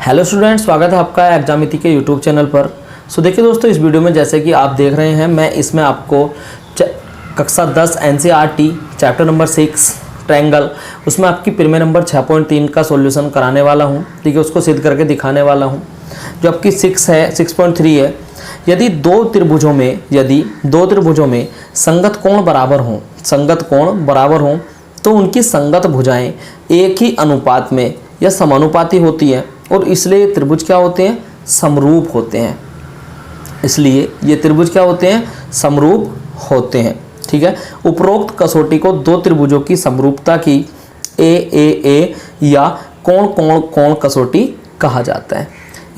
Hello students, स्वागत है आपका एग्जामिति के यूट्यूब चैनल पर। सो देखिए दोस्तों, इस वीडियो में जैसे कि आप देख रहे हैं, मैं इसमें आपको कक्षा 10 एनसीईआरटी चैप्टर नंबर 6 ट्रायंगल, उसमें आपकी प्रीमियर नंबर 6.3 का सॉल्यूशन कराने वाला हूं। ठीक है, उसको सिद्ध करके दिखाने वाला हूं। जो आपकी 6.3 है, यदि दो त्रिभुजों में संगत कोण बराबर हों तो उनकी संगत भुजाएं एक ही अनुपात में या समानुपाती होती हैं, और इसलिए ये त्रिभुज क्या होते हैं? समरूप होते हैं। इसलिए ये त्रिभुज क्या होते हैं? समरूप होते हैं। ठीक है, उपरोक्त कसौटी को दो त्रिभुजों की समरूपता की ए या कोण कसौटी कहा जाता है।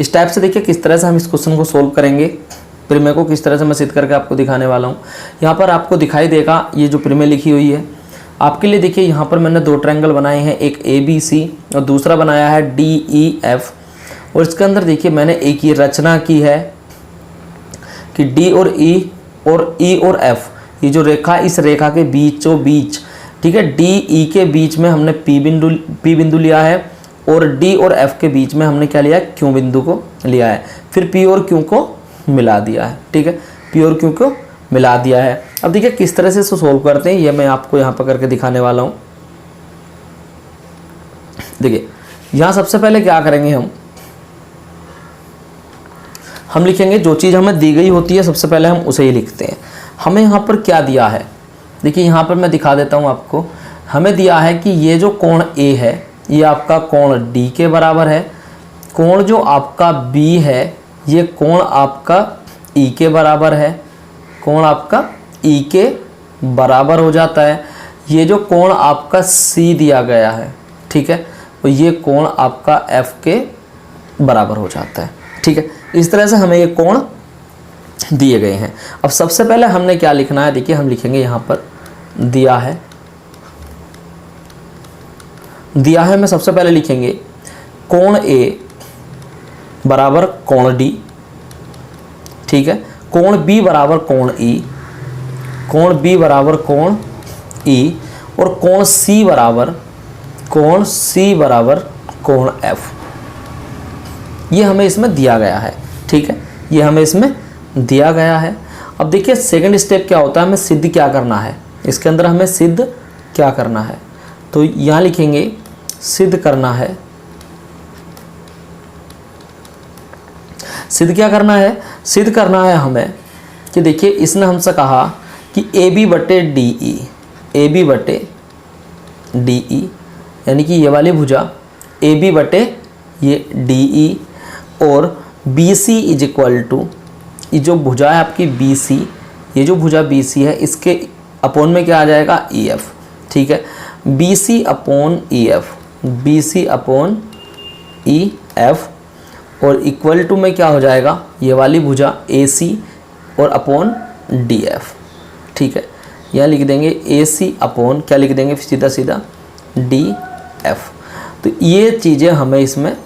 इस टाइप से देखिए किस तरह से हम इस क्वेश्चन को सोल्व करेंगे, प्रीमियर को किस तरह से मैं सिद्ध करके आपको दिखाने वाला हूँ। यहाँ पर आपको दिखाई देगा ये जो प्रीमियर लिखी हुई है आपके लिए। देखिए यहाँ पर मैंने दो ट्रायंगल बनाए हैं, एक ABC और दूसरा बनाया है DEF। और इसके अंदर देखिए मैंने एक ये रचना की है कि D और E और F, ये जो रेखा, इस रेखा के बीचों बीच, ठीक है, DE के बीच में हमने P बिंदु लिया है, और D और F के बीच में हमने क्या लिया है? Q बिंदु को लिया है। फिर P और Q को मिला दिया है। ठीक है, P और Q को मिला दिया है। अब देखिए किस तरह से इसको सोल्व करते हैं, ये मैं आपको यहाँ पर करके दिखाने वाला हूँ। देखिए यहाँ सबसे पहले क्या करेंगे, हम लिखेंगे जो चीज़ हमें दी गई होती है, सबसे पहले हम उसे ही लिखते हैं। हमें यहाँ पर क्या दिया है, देखिए यहाँ पर मैं दिखा देता हूँ आपको। हमें दिया है कि ये जो कोण A है ये आपका कोण D के बराबर है। कोण जो आपका B है ये कोण आपका E के बराबर है। कोण आपका E के बराबर हो जाता है। ये जो कोण आपका C दिया गया है, ठीक है, तो ये कोण आपका F के बराबर हो जाता है। ठीक है, इस तरह से हमें ये कोण दिए गए हैं। अब सबसे पहले हमने क्या लिखना है, देखिए हम लिखेंगे यहाँ पर दिया है में सबसे पहले लिखेंगे कोण A बराबर कोण D। ठीक है, कोण B बराबर कोण E, कोण B बराबर कोण E, और कोण C बराबर कोण F। ये हमें इसमें दिया गया है। ठीक है, ये हमें इसमें दिया गया है। अब देखिए सेकंड स्टेप क्या होता है, हमें सिद्ध क्या करना है, इसके अंदर हमें सिद्ध क्या करना है। तो यहाँ लिखेंगे सिद्ध करना है। सिद्ध क्या करना है? सिद्ध करना है हमें कि देखिए इसने हमसे कहा कि AB बटे DE, यानी कि ये वाली भुजा AB बटे ये DE, और BC इज इक्वल टू, ये जो भुजा है आपकी BC, ये जो भुजा BC है इसके अपोन में क्या आ जाएगा? EF। ठीक है, BC अपॉन EF, और इक्वल टू में क्या हो जाएगा? ये वाली भुजा AC और अपॉन DF। ठीक है, यहाँ लिख देंगे AC अपॉन, क्या लिख देंगे सीधा सीधा? DF। तो ये चीज़ें हमें इसमें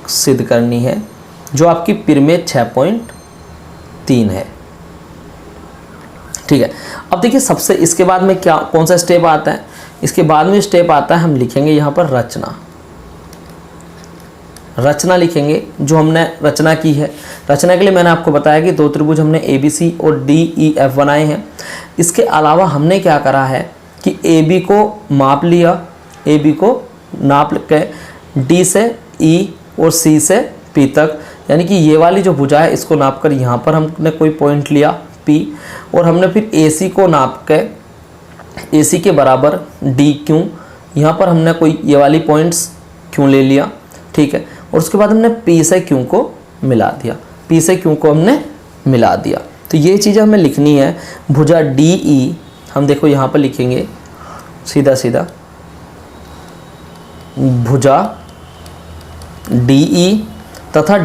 सिद्ध करनी है, जो आपकी प्रीमियर 6.3 है। ठीक है, अब देखिए सबसे इसके बाद में क्या, कौन सा स्टेप आता है? इसके बाद में स्टेप आता है, हम लिखेंगे यहाँ पर रचना लिखेंगे, जो हमने रचना की है। रचना के लिए मैंने आपको बताया कि दो त्रिभुज हमने ABC और DEF बनाए हैं। इसके अलावा हमने क्या करा है कि AB को माप लिया, AB को नाप के D से E और C से P तक, यानी कि ये वाली जो भुजा है इसको नाप कर यहाँ पर हमने कोई पॉइंट लिया P, और हमने फिर AC को नाप के AC के बराबर DQ, यहाँ पर हमने कोई ये वाली पॉइंट्स Q ले लिया। ठीक है, और उसके बाद हमने P से Q को मिला दिया, P से Q को हमने मिला दिया। तो ये चीज़ें हमें लिखनी है। भुजा DE हम देखो यहाँ पर लिखेंगे सीधा सीधा, भुजा DE तथा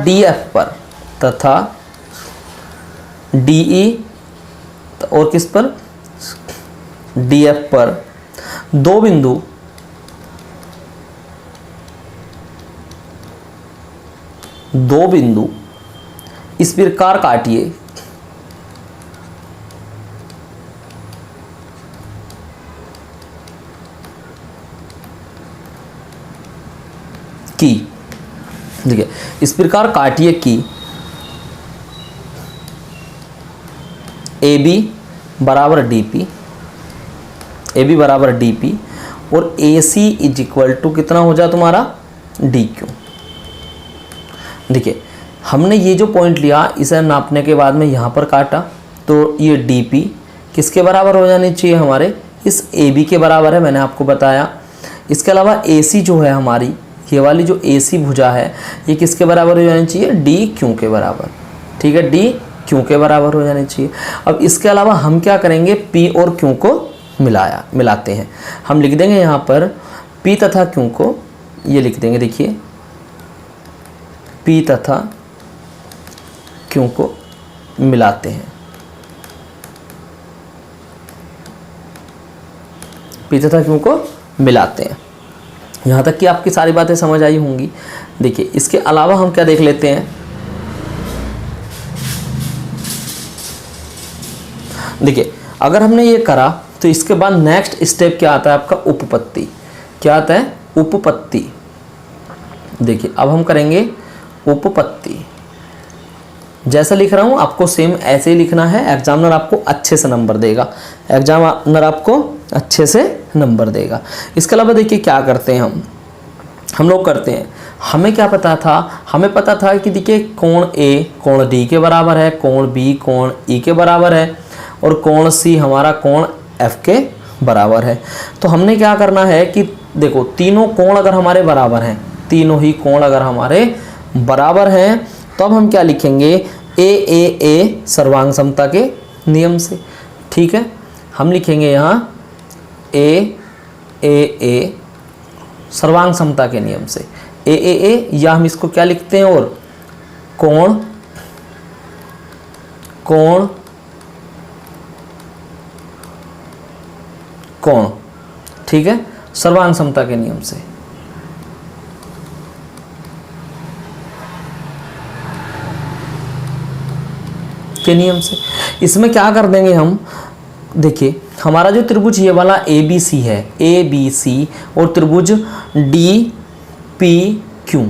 DE और किस पर? DF पर दो बिंदु इस प्रकार काटिए कि देखिए इस प्रकार काटिए कि ए बी बराबर डी पी, ए बी बराबर डी पी और ए सी इज इक्वल टू कितना हो जाए तुम्हारा डी क्यू। देखिए हमने ये जो पॉइंट लिया इसे नापने के बाद में यहाँ पर काटा तो ये डी पी किसके बराबर हो जानी चाहिए, हमारे इस ए बी के बराबर है, मैंने आपको बताया। इसके अलावा ए सी जो है हमारी, ये वाली जो ए सी भुजा है ये किसके बराबर हो जानी चाहिए, डी क्यू के बराबर। ठीक है, डी क्यू के बराबर हो जानी चाहिए। अब इसके अलावा हम क्या करेंगे, पी और क्यू को मिलाते हैं। हम लिख देंगे यहाँ पर पी तथा क्यू को, ये लिख देंगे, देखिए पी तथा क्यू को मिलाते हैं, पी तथा क्यू को मिलाते हैं। यहाँ तक कि आपकी सारी बातें समझ आई होंगी। देखिए इसके अलावा हम क्या देख लेते हैं, देखिए अगर हमने ये करा तो इसके बाद नेक्स्ट स्टेप क्या आता है आपका, उपपत्ति। क्या आता है, उपपत्ति। देखिए अब हम करेंगे उपपत्ति। जैसा लिख रहा हूँ आपको सेम ऐसे ही लिखना है, एग्जामिनर आपको अच्छे से नंबर देगा, एग्जामिनर आपको अच्छे से नंबर देगा। इसके अलावा देखिए क्या करते हैं हम लोग करते हैं, हमें क्या पता था, हमें पता था कि देखिए कोण ए कोण डी के बराबर है, कोण बी कोण ई के बराबर है और कोण सी हमारा कोण एफ के बराबर है। तो हमने क्या करना है कि देखो तीनों कोण अगर हमारे बराबर हैं, तीनों ही कोण अगर हमारे बराबर हैं तो अब हम क्या लिखेंगे, ए सर्वांग समता के नियम से। ठीक है, हम लिखेंगे यहाँ ए सर्वांग समता के नियम से, ए या हम इसको क्या लिखते हैं, और कोण कोण कोण। ठीक है, सर्वांग समता के नियम से। इसमें क्या कर देंगे हम, देखिए हमारा जो त्रिभुज ये वाला ए बी सी है, ए बी सी और त्रिभुज डी पी क्यू,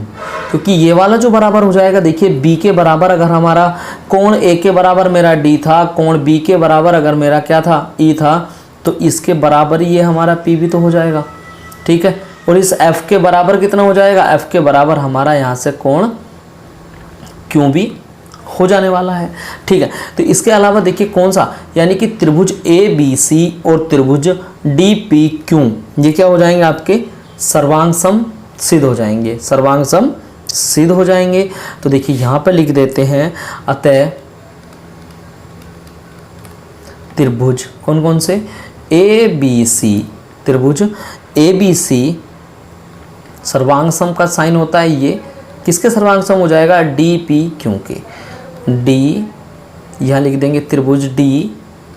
क्योंकि ये वाला जो बराबर हो जाएगा, देखिए बी के बराबर अगर हमारा कोण ए के बराबर मेरा डी था, कोण बी के बराबर अगर मेरा क्या था, ई था, तो इसके बराबर ये हमारा पी भी तो हो जाएगा। ठीक है, और इस एफ के बराबर कितना हो जाएगा, एफ के बराबर हमारा यहाँ से कोण क्यू भी हो जाने वाला है। ठीक है, तो इसके अलावा देखिए कौन सा, यानी कि त्रिभुज ए बी सी और त्रिभुज डी पी क्यू, ये क्या हो जाएंगे आपके, सर्वांग सम सिद्ध हो जाएंगे, सर्वांग सम सिद्ध हो जाएंगे। तो देखिए यहाँ पर लिख देते हैं, अतः त्रिभुज कौन कौन से, ए बी सी, त्रिभुज ए बी सी सर्वांग सम का साइन होता है, ये किसके सर्वांग सम हो जाएगा, डी पी क्यू के। डी यहाँ लिख देंगे त्रिभुज डी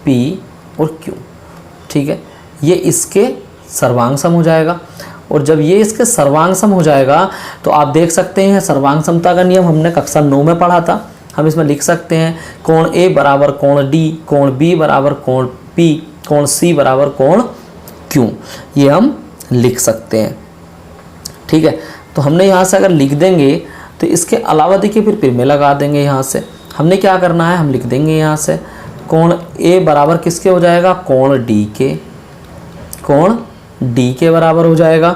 पी और क्यू। ठीक है, ये इसके सर्वांग सम हो जाएगा, और जब ये इसके सर्वांग सम हो जाएगा तो आप देख सकते हैं सर्वांग समता का नियम हमने कक्षा 9 में पढ़ा था। हम इसमें लिख सकते हैं कोण ए बराबर कोण डी, कोण बी बराबर कोण पी, कोण सी बराबर कोण क्यू, ये हम लिख सकते हैं। ठीक है, तो हमने यहाँ से अगर लिख देंगे तो इसके अलावा देखिए फिर में लगा देंगे। यहाँ से हमने क्या करना है, हम लिख देंगे यहाँ से कोण ए बराबर किसके हो जाएगा, कोण डी के, कोण डी के बराबर हो जाएगा।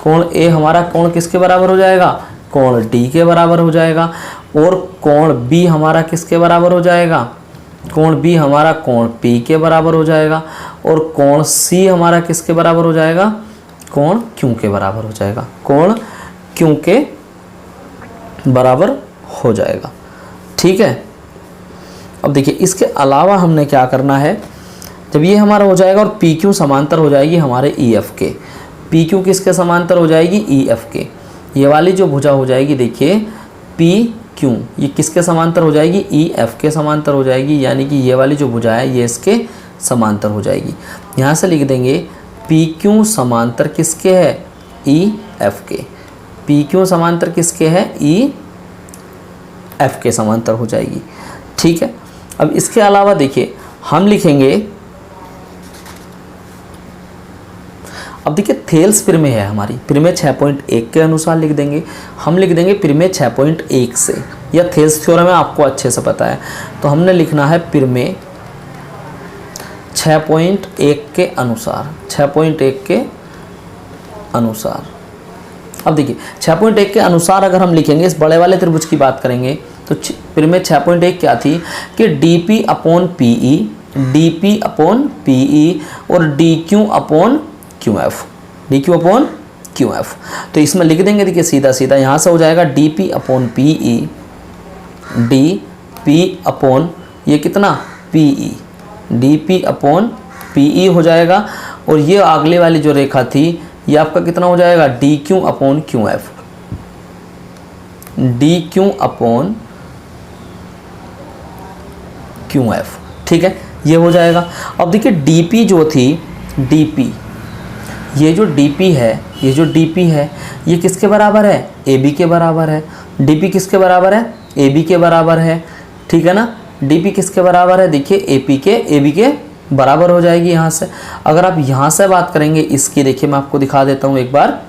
कोण ए हमारा कोण किसके बराबर हो जाएगा, कोण डी के बराबर हो जाएगा। और कोण बी हमारा किसके बराबर हो जाएगा, कोण बी हमारा कोण पी के बराबर हो जाएगा। और कोण सी हमारा किसके बराबर हो जाएगा, कोण क्यू के बराबर हो जाएगा, कोण क्यू के बराबर हो जाएगा। ठीक है, अब देखिए इसके अलावा हमने क्या करना है, जब ये हमारा हो जाएगा और पी क्यू समांतर हो जाएगी हमारे ई एफ के, पी क्यू किसके समांतर हो जाएगी, ई एफ के। ये वाली जो भुजा हो जाएगी देखिए पी क्यू, ये किसके समांतर हो जाएगी, ई एफ के समांतर हो जाएगी, यानी कि ये वाली जो भुजा है ये इसके समांतर हो जाएगी। यहाँ से लिख देंगे पी क्यू समांतर किसके है, ई एफ के, पी क्यू समांतर किसके है, ई एफ के समांतर हो जाएगी। ठीक है, अब इसके अलावा देखिए हम लिखेंगे, अब देखिए थेल्स प्रमेय है हमारी, प्रमेय 6.1 के अनुसार लिख देंगे, हम लिख देंगे प्रमेय 6.1 से, या थेल्स थ्योरम है आपको अच्छे से पता है, तो हमने लिखना है प्रमेय 6.1 के अनुसार, 6.1 के अनुसार। अब देखिए 6.1 के अनुसार अगर हम लिखेंगे, इस बड़े वाले त्रिभुज की बात करेंगे तो प्रमेय 6.1 क्या थी कि dp upon PE, dp upon PE और dq upon QF, dq upon QF। तो इसमें लिख देंगे, देखिए सीधा सीधा यहाँ से हो जाएगा dp upon PE, dp upon ये कितना PE, dp अपॉन PE हो जाएगा, और ये अगले वाली जो रेखा थी ये आपका कितना हो जाएगा dq upon QF, dq upon QF, ठीक है, ये हो जाएगा। अब देखिए dp जो थी, dp, ये जो dp है, ये जो dp है ये किसके बराबर है, AB के बराबर है। dp किसके बराबर है, AB के बराबर है, ठीक है ना। dp किसके बराबर है, देखिए AB के बराबर हो जाएगी यहाँ से। अगर आप यहाँ से बात करेंगे इसकी, देखिए मैं आपको दिखा देता हूँ एक बार,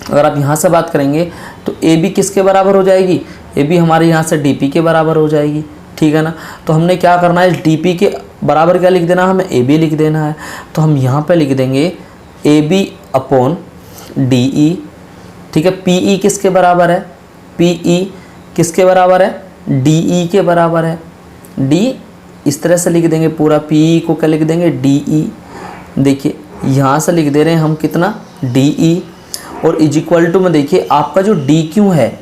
अगर आप यहाँ से बात करेंगे तो AB किसके बराबर हो जाएगी, AB हमारे यहाँ से dp के बराबर हो जाएगी, ठीक है ना। तो हमने क्या करना है, dp के बराबर क्या लिख देना है, हमें AB लिख देना है। तो हम यहाँ पे लिख देंगे AB अपॉन DE, ठीक है। PE किसके बराबर है, PE किसके बराबर है, DE के बराबर है। D इस तरह से लिख देंगे पूरा, PE को क्या लिख देंगे, DE। देखिए यहाँ से लिख दे रहे हैं हम कितना, DE, और इज इक्वल टू में देखिए आपका जो DQ है,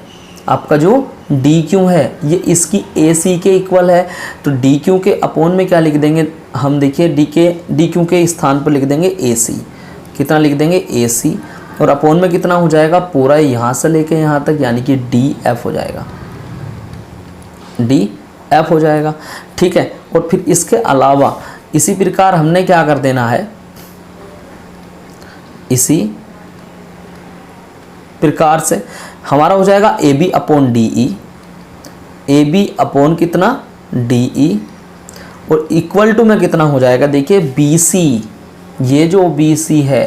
आपका जो DQ है ये इसकी AC के इक्वल है। तो DQ के अपोन में क्या लिख देंगे हम, देखिए DQ के स्थान पर लिख देंगे AC, कितना लिख देंगे AC, और अपोन में कितना हो जाएगा पूरा यहाँ से लेके यहाँ तक, यानी कि DF हो जाएगा, DF हो जाएगा, ठीक है। और फिर इसके अलावा इसी प्रकार हमने क्या कर देना है, इसी प्रकार से हमारा हो जाएगा AB upon DE, AB upon कितना DE, और इक्वल टू में कितना हो जाएगा, देखिए BC, ये जो BC है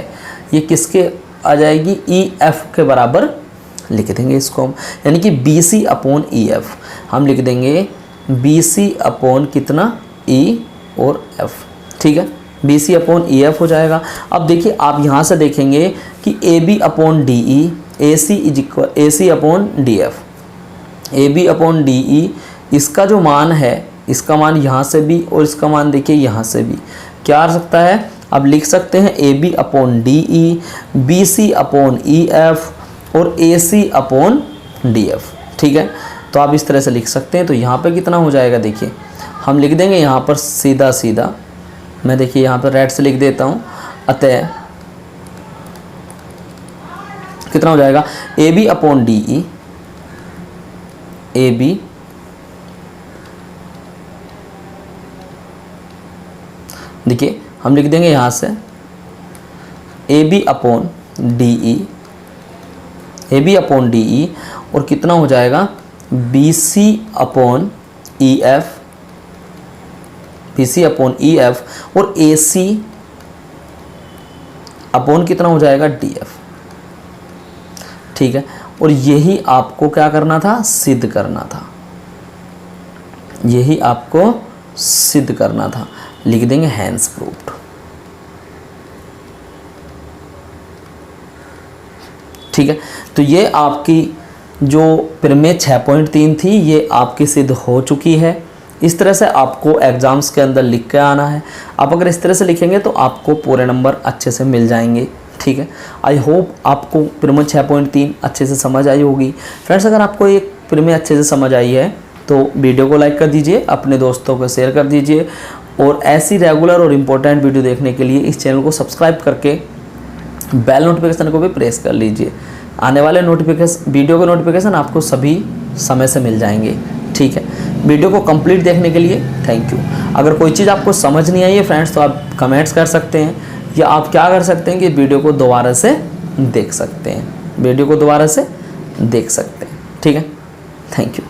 ये किसके आ जाएगी, EF के बराबर लिख देंगे इसको हम, यानी कि BC अपॉन EF हम लिख देंगे BC अपॉन कितना E और F, ठीक है, BC अपॉन EF हो जाएगा। अब देखिए आप यहाँ से देखेंगे कि AB upon DE, AC upon DF, AB upon DE, इसका जो मान है, इसका मान यहाँ से भी और इसका मान देखिए यहाँ से भी क्या आ सकता है, अब लिख सकते हैं AB upon DE, BC upon EF और AC अपॉन DF, ठीक है। तो आप इस तरह से लिख सकते हैं। तो यहाँ पे कितना हो जाएगा, देखिए हम लिख देंगे यहाँ पर सीधा सीधा, मैं देखिए यहाँ पर रेड से लिख देता हूँ, अतः कितना हो जाएगा AB अपॉन DE, AB देखिए हम लिख देंगे यहाँ से AB upon DE, AB upon DE, और कितना हो जाएगा BC upon EF, BC upon EF, और AC अपॉन कितना हो जाएगा DF, ठीक है। और यही आपको क्या करना था, सिद्ध करना था, यही आपको सिद्ध करना था, लिख देंगे हैंस प्रूव्ड, ठीक है। तो ये आपकी जो प्रमेय 6.3 थी ये आपकी सिद्ध हो चुकी है। इस तरह से आपको एग्ज़ाम्स के अंदर लिख के आना है। आप अगर इस तरह से लिखेंगे तो आपको पूरे नंबर अच्छे से मिल जाएंगे, ठीक है। आई होप आपको प्रमेय 6.3 अच्छे से समझ आई होगी। फ्रेंड्स, अगर आपको ये प्रमेय अच्छे से समझ आई है तो वीडियो को लाइक कर दीजिए, अपने दोस्तों को शेयर कर दीजिए, और ऐसी रेगुलर और इम्पोर्टेंट वीडियो देखने के लिए इस चैनल को सब्सक्राइब करके बेल नोटिफिकेशन को भी प्रेस कर लीजिए। आने वाले वीडियो के नोटिफिकेशन आपको सभी समय से मिल जाएंगे, ठीक है। वीडियो को कंप्लीट देखने के लिए थैंक यू। अगर कोई चीज़ आपको समझ नहीं आई है फ्रेंड्स तो आप कमेंट्स कर सकते हैं, या आप क्या कर सकते हैं कि वीडियो को दोबारा से देख सकते हैं, वीडियो को दोबारा से देख सकते हैं, ठीक है। Thank you.